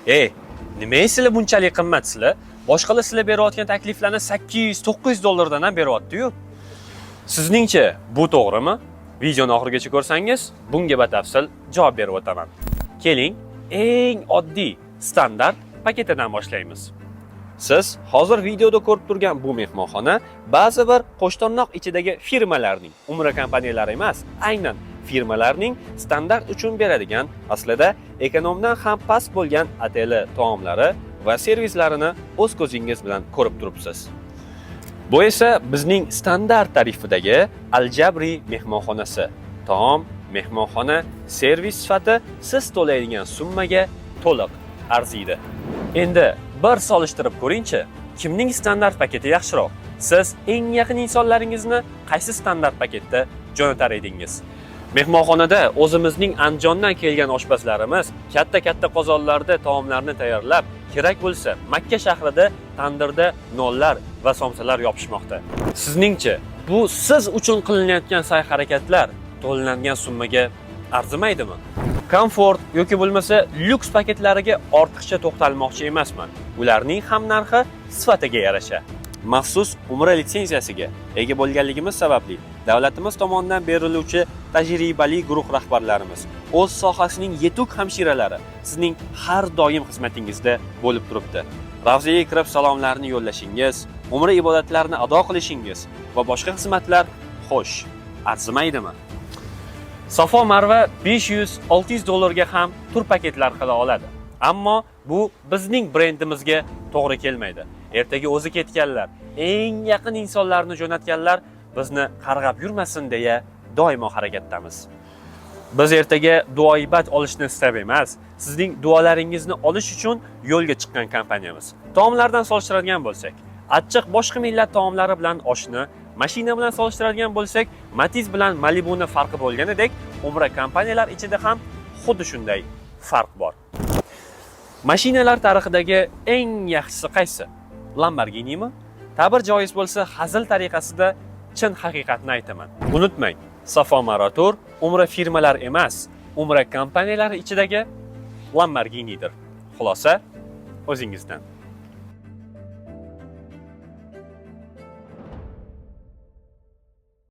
Nima sizlar bunchalik qimmatsizlar? Boshqalar sizlar berayotgan takliflarni 800-900 dollardan ham beryapti-yu. Sizningcha bu to'g'rimi? Videoni oxirigacha ko'rsangiz, bunga batafsil javob berib o'taman. Keling, eng oddiy standart paketidan boshlaymiz. Siz hozir videoda ko'rib turgan bu mehmonxona ba'zi bir qo'shtirnoq ichidagi firmalarning, umra kompaniyalari emas, aynan firmalarning standart uchun beradigan, aslida ekonomdan ham past bo'lgan oteli, taomlari va servislarini o'z ko'zingiz bilan ko'rib turibsiz. Bu esa bizning standart tarifidagi Al-Jabri mehmonxonasi. Taom, mehmonxona, servis sifati siz to'laydigan summaga to'liq arziydi. Endi bir solishtirib ko'ring-chi, kimning standart paketi yaxshiroq? Siz eng yaqin insonlaringizni qaysi standart paketda jo'natar edingiz? Mehmonxonada o'zimizning Andijondan kelgan oshpazlarimiz katta qozonlarda taomlarni tayyorlab, kerak bo'lsa Makka shahrida tandirda nonlar va somsalar yopishmoqda. Sizningcha, bu siz uchun qilinayotgan sa'y-harakatlar to'langan summaga arzimaydimi? Komfort yoki bo'lmasa lyuks paketlariga ortiqcha to'xtalmoqchi emasman. Ularning ham narxi sifatiga yarasha. Maxsus umra litsenziyasiga ega bo'lganligimiz sababli davlatimiz tomonidan beriluvchi tajribali guruh rahbarlarimiz, o'z sohasining yetuk hamshiralari sizning har doim xizmatingizda bo'lib turibdi. Ravzaga kirib salomlarni yo'llashingiz, umra ibodatlarini ado qilishingiz va boshqa xizmatlar xo'sh, arzimaydimi? Safo Marva 500-600 dollarga ham tur paketlar qila oladi. Ammo bu bizning brendimizga to'g'ri kelmaydi. Ertaga o'zi ketganlar, eng yaqin insonlarni jo'natganlar bizni qarg'ab yurmasin deya doimo harakatdamiz. Biz ertaga duoibat olishni istab emas, sizning duolaringizni olish uchun yo'lga chiqqan kompaniyamiz. Taomlardan solishtiradigan bo'lsak, achchiq boshqa millat taomlari bilan oshni, mashina bilan solishtiradigan bo'lsak, Matiz bilan Malibuni farqi bo'lganidek, umra kompaniyalar ichida ham xuddi shunday farq bor. Mashinalar tarixidagi eng yaxshisi qaysi? Lamborghinimi? Ta'bir joiz bo'lsa, hazil tariqasida chin haqiqatni aytaman. Unutmang, Safo Maratur umra firmalar emas, umra kompaniyalari ichidagi Lamborghinidir. Xulosa o'zingizdan.